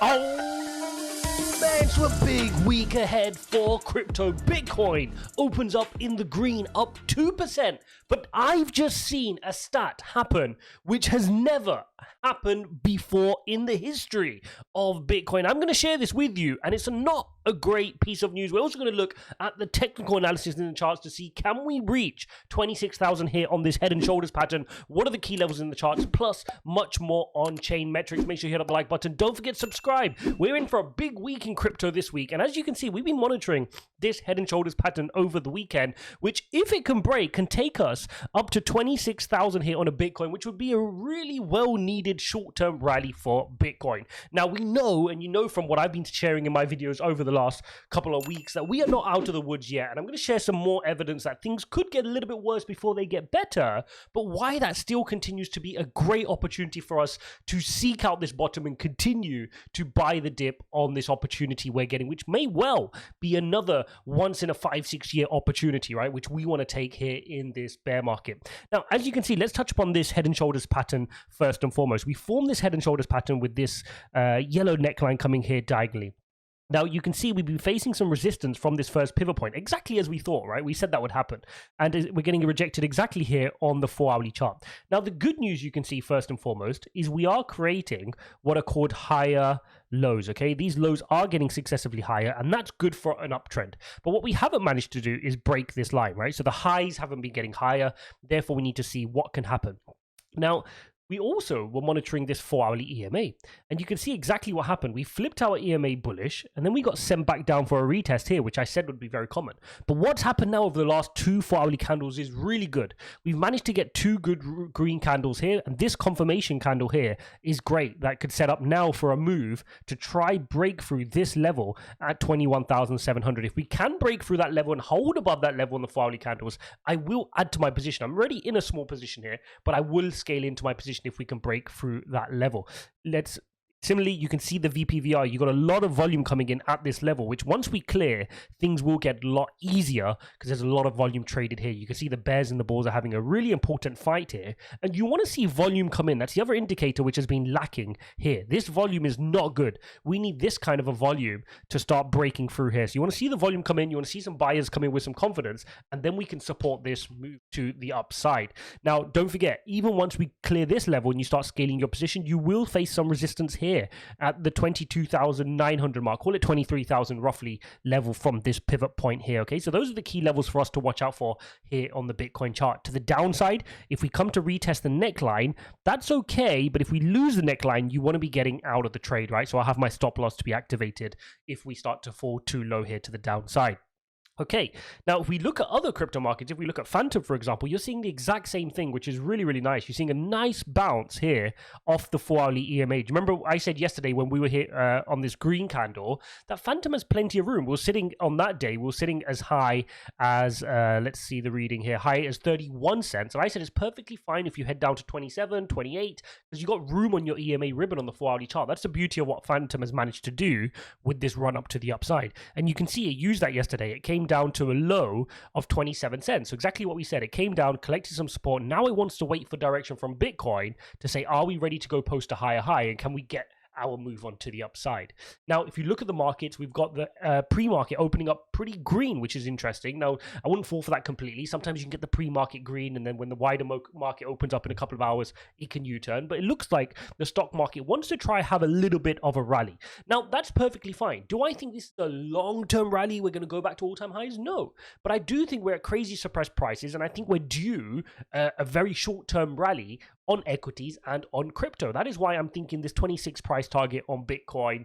Oh man, it's a big week ahead for crypto. Bitcoin opens up in the green, up 2%. But I've just seen a stat happen which has never happened before in the history of Bitcoin. I'm going to share this with you, and it's not a great piece of news. We're also going to look at the technical analysis in the charts to see, can we reach 26,000 here on this head and shoulders pattern? What are the key levels in the charts? Plus much more on-chain metrics. Make sure you hit up the like button. Don't forget to subscribe. We're in for a big week in crypto this week, and as you can see, we've been monitoring this head and shoulders pattern over the weekend, which, if it can break, can take us up to 26,000 here on a Bitcoin, which would be a really well-needed short-term rally for Bitcoin. Now, we know, and you know from what I've been sharing in my videos over the last couple of weeks, that we are not out of the woods yet, and I'm going to share some more evidence that things could get a little bit worse before they get better, but why that still continues to be a great opportunity for us to seek out this bottom and continue to buy the dip on this opportunity we're getting, which may well be another once in a 5-6 year opportunity, right, which we want to take here in this bear market. Now, as you can see, let's touch upon this head and shoulders pattern first and foremost. We formed this head and shoulders pattern with this yellow neckline coming here diagonally. Now, you can see we've been facing some resistance from this first pivot point, exactly as we thought, right? We said that would happen. And we're getting rejected exactly here on the 4-hourly chart. Now, the good news you can see first and foremost is we are creating what are called higher lows, okay? These lows are getting successively higher, and that's good for an uptrend. But what we haven't managed to do is break this line, right? So the highs haven't been getting higher. Therefore, we need to see what can happen. Now, we also were monitoring this 4-hourly EMA, and you can see exactly what happened. We flipped our EMA bullish, and then we got sent back down for a retest here, which I said would be very common. But what's happened now over the last 2 4-hourly candles is really good. We've managed to get 2 good green candles here, and this confirmation candle here is great. That could set up now for a move to try break through this level at 21,700. If we can break through that level and hold above that level on the 4-hourly candles, I will add to my position. I'm already in a small position here, but I will scale into my position if we can break through that level. Similarly, you can see the VPVR. You got a lot of volume coming in at this level, which once we clear, things will get a lot easier because there's a lot of volume traded here. You can see the bears and the bulls are having a really important fight here. And you want to see volume come in. That's the other indicator which has been lacking here. This volume is not good. We need this kind of a volume to start breaking through here. So you want to see the volume come in. You want to see some buyers come in with some confidence. And then we can support this move to the upside. Now, don't forget, even once we clear this level and you start scaling your position, you will face some resistance here at the 22,900 mark, call it 23,000 roughly level from this pivot point here. Okay, so those are the key levels for us to watch out for here on the Bitcoin chart. To the downside, if we come to retest the neckline, that's okay, but if we lose the neckline, you want to be getting out of the trade, right? So I'll have my stop loss to be activated if we start to fall too low here to the downside. Okay, now if we look at other crypto markets, if we look at Phantom, for example, you're seeing the exact same thing, which is really, really nice. You're seeing a nice bounce here off the 4-hourly EMA. Do you remember I said yesterday when we were here on this green candle that Phantom has plenty of room? We're sitting on that day, we're sitting as high as, let's see the reading here, high as 31 cents. And I said it's perfectly fine if you head down to 27, 28, because you've got room on your EMA ribbon on the 4-hourly chart. That's the beauty of what Phantom has managed to do with this run up to the upside. And you can see it used that yesterday. It came down to a low of 27 cents. So exactly what we said. It came down, collected some support. Now it wants to wait for direction from Bitcoin to say, are we ready to go post a higher high? And can we get our move on to the upside? Now, if you look at the markets, we've got the pre-market opening up pretty green, which is interesting. Now, I wouldn't fall for that completely. Sometimes you can get the pre-market green, and then when the wider market opens up in a couple of hours, it can U-turn. But it looks like the stock market wants to try have a little bit of a rally. Now, that's perfectly fine. Do I think this is a long-term rally? We're going to go back to all-time highs? No. But I do think we're at crazy suppressed prices, and I think we're due a very short-term rally on equities and on crypto. That is why I'm thinking this 26 price target on Bitcoin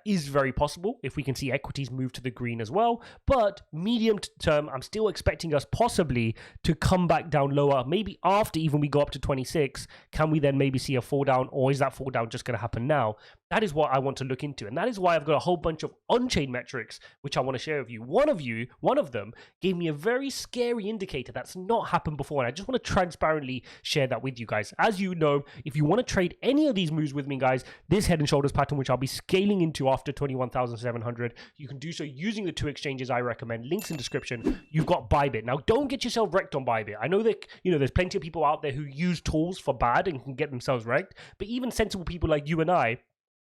is very possible if we can see equities move to the green as well. But medium term, I'm still expecting us possibly to come back down lower. Maybe after even we go up to 26, can we then maybe see a fall down, or is that fall down just going to happen now? That is what I want to look into, and that is why I've got a whole bunch of on-chain metrics which I want to share with you. One of them gave me a very scary indicator that's not happened before, and I just want to transparently share that with you guys. As you know, if you want to trade any of these moves with me, guys, this head and shoulders pattern, which I'll be scaling into after 21,700, you can do so using the 2 exchanges I recommend. Links in description. You've got BYBIT. Now, don't get yourself wrecked on BYBIT. I know that there's plenty of people out there who use tools for bad and can get themselves wrecked, but even sensible people like you and I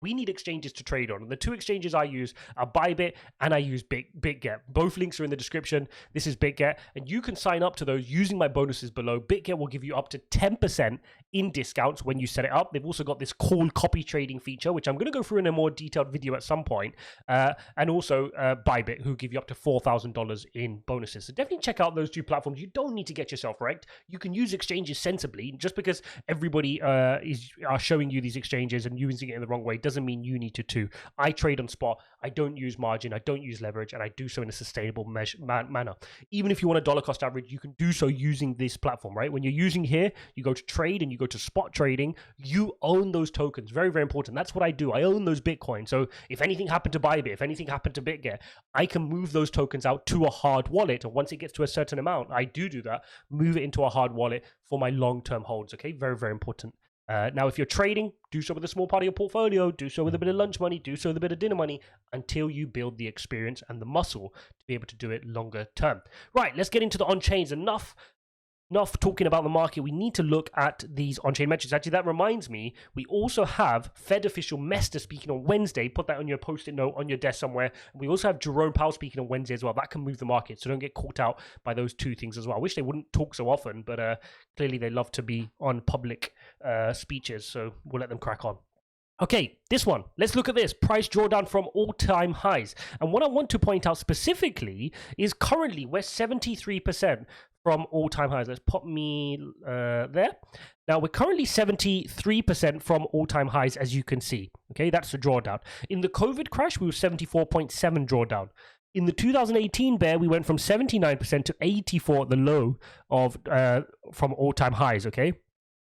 We need exchanges to trade on. And the two exchanges I use are BYBIT and I use BitGet. Both links are in the description. This is BitGet. And you can sign up to those using my bonuses below. BitGet will give you up to 10% in discounts when you set it up. They've also got this call copy trading feature, which I'm going to go through in a more detailed video at some point. And also BYBIT, who give you up to $4,000 in bonuses. So definitely check out those two platforms. You don't need to get yourself wrecked. You can use exchanges sensibly. Just because everybody are showing you these exchanges and using it in the wrong way doesn't mean you need to too. I trade on spot. I don't use margin. I don't use leverage, and I do so in a sustainable manner. Even if you want a dollar cost average, you can do so using this platform, right? When you're using here, you go to trade and you go to spot trading. You own those tokens. Very, very important. That's what I do. I own those Bitcoin. So if anything happened to BYBIT, if anything happened to BitGet, I can move those tokens out to a hard wallet. And once it gets to a certain amount, I do that, move it into a hard wallet for my long-term holds. Okay, very, very important. Now, if you're trading, do so with a small part of your portfolio, do so with a bit of lunch money, do so with a bit of dinner money, until you build the experience and the muscle to be able to do it longer term. Right, let's get into the on-chains. Enough talking about the market. We need to look at these on-chain metrics. Actually, that reminds me, we also have Fed official Mester speaking on Wednesday. Put that on your post-it note on your desk somewhere. We also have Jerome Powell speaking on Wednesday as well. That can move the market, so don't get caught out by those two things as well. I wish they wouldn't talk so often, but clearly they love to be on public speeches, so we'll let them crack on. Okay, this one. Let's look at this. Price drawdown from all-time highs. And what I want to point out specifically is currently we're 73% from all-time highs. Let's pop me there. Now, we're currently 73% from all-time highs, as you can see. Okay, that's the drawdown. In the COVID crash, we were 74.7 drawdown. In the 2018 bear, we went from 79% to 84 at the low of from all-time highs, okay?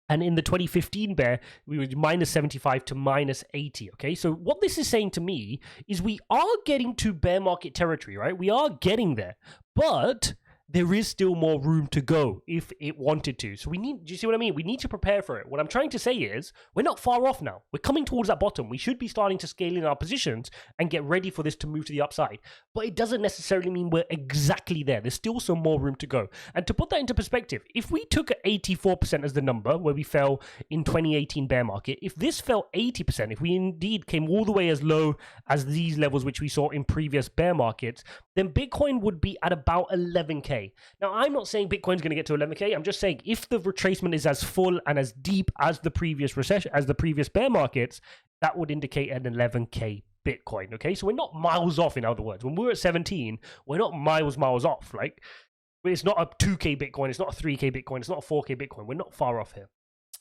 And in the 2015 bear, we were minus 75 to minus 80, okay? So what this is saying to me is we are getting to bear market territory, right? We are getting there, but there is still more room to go if it wanted to. So we need, do you see what I mean? We need to prepare for it. What I'm trying to say is we're not far off now. We're coming towards that bottom. We should be starting to scale in our positions and get ready for this to move to the upside. But it doesn't necessarily mean we're exactly there. There's still some more room to go. And to put that into perspective, if we took 84% as the number where we fell in 2018 bear market, if this fell 80%, if we indeed came all the way as low as these levels which we saw in previous bear markets, then Bitcoin would be at about 11K. Now, I'm not saying Bitcoin's going to get to 11K. I'm just saying if the retracement is as full and as deep as the previous recession, as the previous bear markets, that would indicate an 11K Bitcoin. Okay, so we're not miles off. In other words, when we're at 17, we're not miles off. Like, it's not a 2K Bitcoin, it's not a 3K Bitcoin, it's not a 4K Bitcoin. We're not far off here.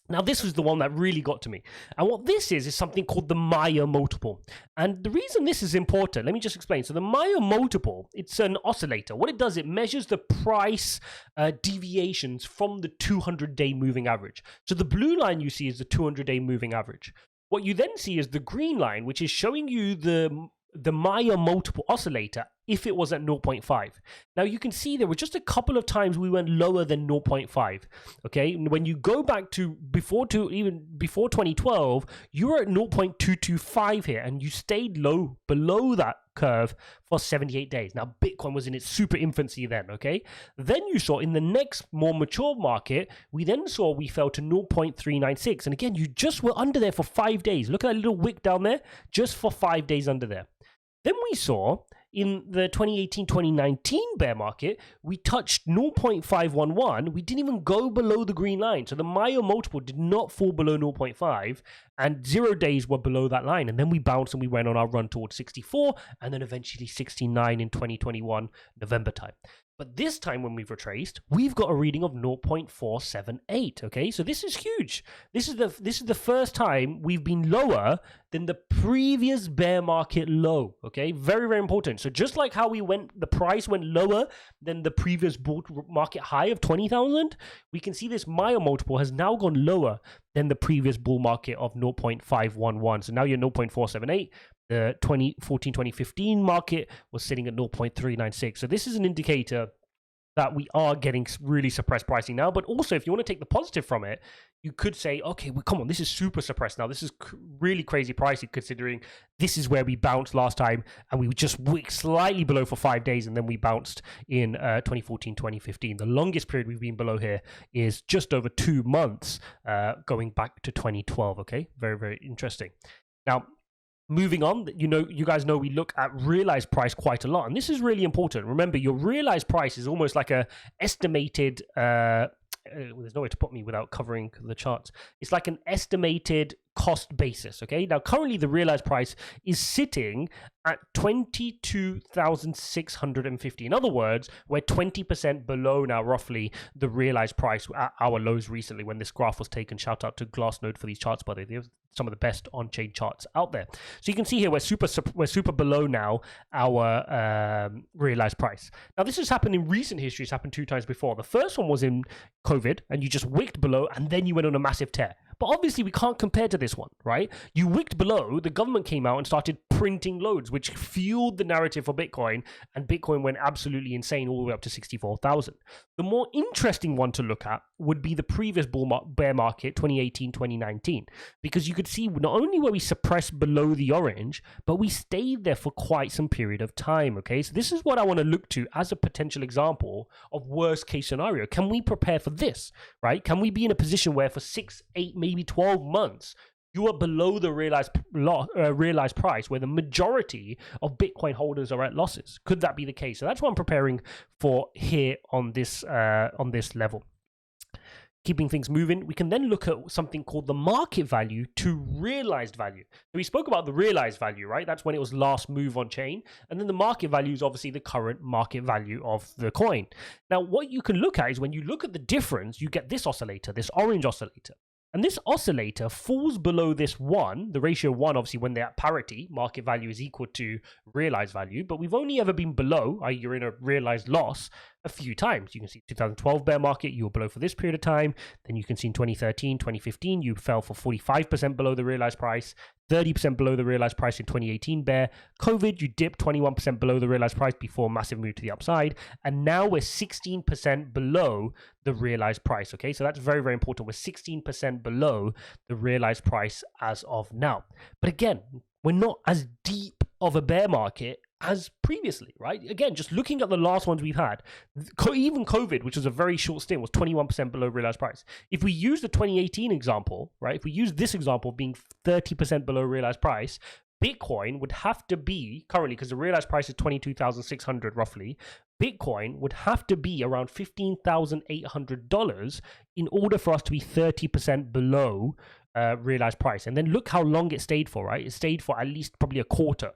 Now, this was the one that really got to me. And what this is something called the Maya multiple. And the reason this is important, let me just explain. So the Maya multiple, it's an oscillator. What it does, it measures the price deviations from the 200-day moving average. So the blue line you see is the 200-day moving average. What you then see is the green line, which is showing you the Maya multiple oscillator if it was at 0.5. Now you can see there were just a couple of times we went lower than 0.5. Okay, when you go back to even before 2012, you were at 0.225 here, and you stayed low below that curve for 78 days. Now Bitcoin was in its super infancy then. Okay, then you saw in the next more mature market, we fell to 0.396, and again you just were under there for 5 days. Look at that little wick down there, just for 5 days under there. Then we saw in the 2018-2019 bear market, we touched 0.511. We didn't even go below the green line. So the Maya multiple did not fall below 0.5, and 0 days were below that line. And then we bounced and we went on our run towards 64, and then eventually 69 in 2021 November time. But this time when we've retraced, we've got a reading of 0.478. Okay, so this is huge. This is the first time we've been lower than the previous bear market low. Okay, very, very important. So just like how the price went lower than the previous bull market high of 20,000, we can see this Maya multiple has now gone lower than the previous bull market of 0.511. So now you're 0.478. The 2014-2015 market was sitting at 0.396. So this is an indicator that we are getting really suppressed pricing now. But also, if you want to take the positive from it, you could say, okay, well, come on, this is super suppressed now. This is really crazy pricing, considering this is where we bounced last time, and we just wicked slightly below for 5 days, and then we bounced in 2014-2015. The longest period we've been below here is just over 2 months, going back to 2012. Okay, very, very interesting. Now, Moving on, you guys know we look at realized price quite a lot, and this is really important. Remember, your realized price is almost like a estimated there's no way to put me without covering the charts. It's like an estimated cost basis. Okay, now currently the realized price is sitting at 22,650. In other words, we're 20% below now, roughly, the realized price at our lows recently when this graph was taken. Shout out to Glassnode for these charts, by the way. They're some of the best on-chain charts out there. So you can see here we're super below now our realized price. Now this has happened in recent history. It's happened 2 times before. The first one was in COVID, and you just wicked below, and then you went on a massive tear. But obviously we can't compare to this one, right? You wicked below, the government came out and started printing loads, which fueled the narrative for Bitcoin, and Bitcoin went absolutely insane all the way up to 64,000. The more interesting one to look at would be the previous bear market, 2018, 2019, because you could see not only were we suppressed below the orange, but we stayed there for quite some period of time, okay? So this is what I want to look to as a potential example of worst case scenario. Can we prepare for this, right? Can we be in a position where for 6, 8, maybe 12 months, you are below the realized price, where the majority of Bitcoin holders are at losses? Could that be the case? So that's what I'm preparing for here on this level. Keeping things moving, we can then look at something called the market value to realized value. So we spoke about the realized value, right? That's when it was last move on chain. And then the market value is obviously the current market value of the coin. Now, what you can look at is when you look at the difference, you get this oscillator, this orange oscillator. And this oscillator falls below this 1, the ratio 1, obviously, when they're at parity, market value is equal to realized value. But we've only ever been below, i.e. you're in a realized loss, a few times. You can see 2012 bear market, you were below for this period of time. Then you can see in 2013, 2015, you fell for 45% below the realized price, 30% below the realized price in 2018 bear. COVID, you dipped 21% below the realized price before a massive move to the upside. And now we're 16% below the realized price. Okay, so that's very, very important. We're 16% below the realized price as of now. But again, we're not as deep of a bear market as previously, right? Again, just looking at the last ones we've had, even COVID, which was a very short stint, was 21% below realized price. If we use the 2018 example, right? If we use this example being 30% below realized price, Bitcoin would have to be currently, because the realized price is 22,600 roughly, Bitcoin would have to be around $15,800 in order for us to be 30% below realized price. And then look how long it stayed for, right? It stayed for at least probably a quarter,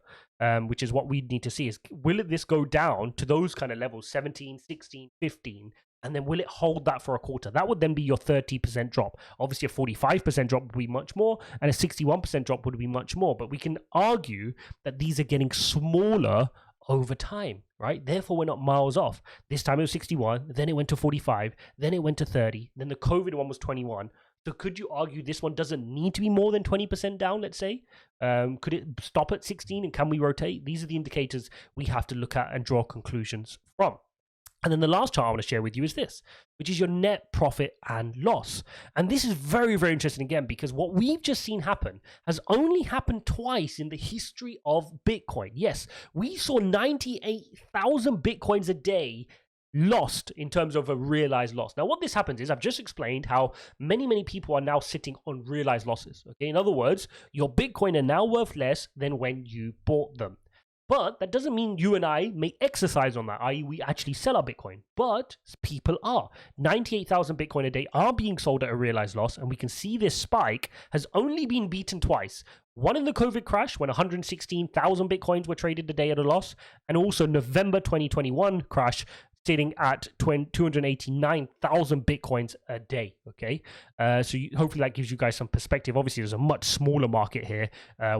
which is what we need to see is, will this go down to those kind of levels, 17, 16, 15, and then will it hold that for a quarter? That would then be your 30% drop. Obviously a 45% drop would be much more, and a 61% drop would be much more, but we can argue that these are getting smaller over time, right? Therefore, we're not miles off. This time it was 61, then it went to 45, then it went to 30, then the COVID one was 21. So could you argue this one doesn't need to be more than 20% down, let's say? Could it stop at 16, and can we rotate? These are the indicators we have to look at and draw conclusions from. And then the last chart I want to share with you is this, which is your net profit and loss. And this is very, very interesting again, because what we've just seen happen has only happened twice in the history of Bitcoin. Yes, we saw 98,000 Bitcoins a day lost in terms of a realized loss. Now, what this happens is, I've just explained how many people are now sitting on realized losses. Okay, in other words, your Bitcoin are now worth less than when you bought them. But that doesn't mean you and I may exercise on that, i.e. we actually sell our Bitcoin. But people are. 98,000 Bitcoin a day are being sold at a realized loss, and we can see this spike has only been beaten twice. One in the COVID crash when 116,000 Bitcoins were traded a day at a loss, and also November 2021 crash sitting at 289,000 Bitcoins a day, okay? Hopefully that gives you guys some perspective. Obviously, there's a much smaller market here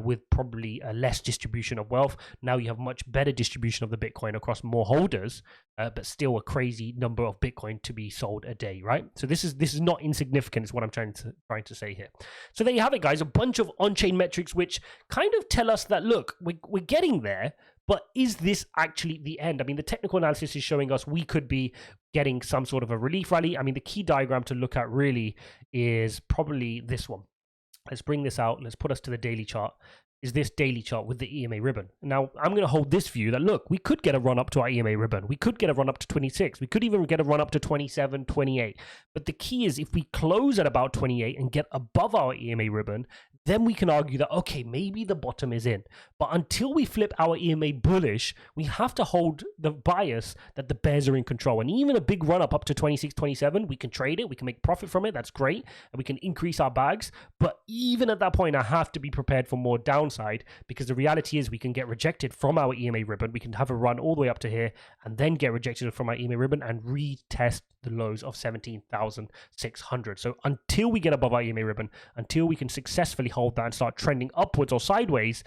with probably a less distribution of wealth. Now you have much better distribution of the Bitcoin across more holders, but still a crazy number of Bitcoin to be sold a day, right? So this is not insignificant is what I'm trying to say here. So there you have it, guys, a bunch of on-chain metrics which kind of tell us that, look, we're getting there, but is this actually the end? I mean, the technical analysis is showing us we could be getting some sort of a relief rally. I mean, the key diagram to look at really is probably this one. Let's bring this out. Let's put us to the daily chart. Is this daily chart with the EMA ribbon. Now, I'm going to hold this view that, look, we could get a run up to our EMA ribbon. We could get a run up to 26. We could even get a run up to 27, 28. But the key is if we close at about 28 and get above our EMA ribbon, then we can argue that, okay, maybe the bottom is in. But until we flip our EMA bullish, we have to hold the bias that the bears are in control. And even a big run up to 26, 27, we can trade it, we can make profit from it, that's great, and we can increase our bags. But even at that point, I have to be prepared for more downside, because the reality is we can get rejected from our EMA ribbon, we can have a run all the way up to here, and then get rejected from our EMA ribbon and retest the lows of 17,600. So until we get above our EMA ribbon, until we can successfully hold that and start trending upwards or sideways,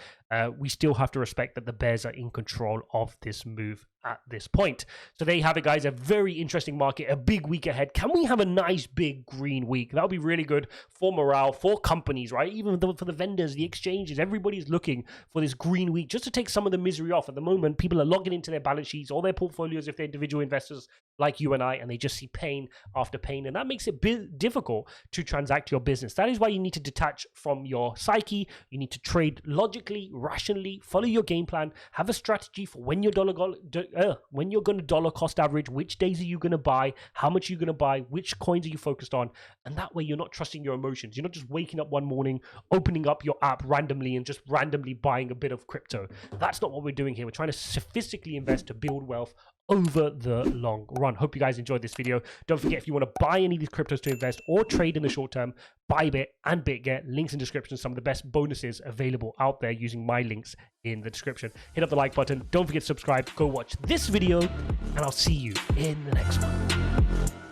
we still have to respect that the bears are in control of this move at this point. So there you have it, guys. A very interesting market, a big week ahead. Can we have a nice big green week? That would be really good for morale, for companies, right? Even for the vendors, the exchanges, everybody's looking for this green week just to take some of the misery off. At the moment, people are logging into their balance sheets, all their portfolios if they're individual investors like you and I, and they just see pain after pain, and that makes it difficult to transact your business. That is why you need to detach from your psyche. You need to trade logically, rationally, follow your game plan, have a strategy for when you're going to dollar cost average, which days are you going to buy, how much are you going to buy, which coins are you focused on, and that way you're not trusting your emotions. You're not just waking up one morning, opening up your app randomly and just randomly buying a bit of crypto. That's not what we're doing here. We're trying to sophistically invest to build wealth over the long run. Hope you guys enjoyed this video. Don't forget, if you want to buy any of these cryptos to invest or trade in the short term, BYBIT and BitGet, links in description, some of the best bonuses available out there using my links in the description. Hit up the like button. Don't forget to subscribe. Go watch this video, and I'll see you in the next one.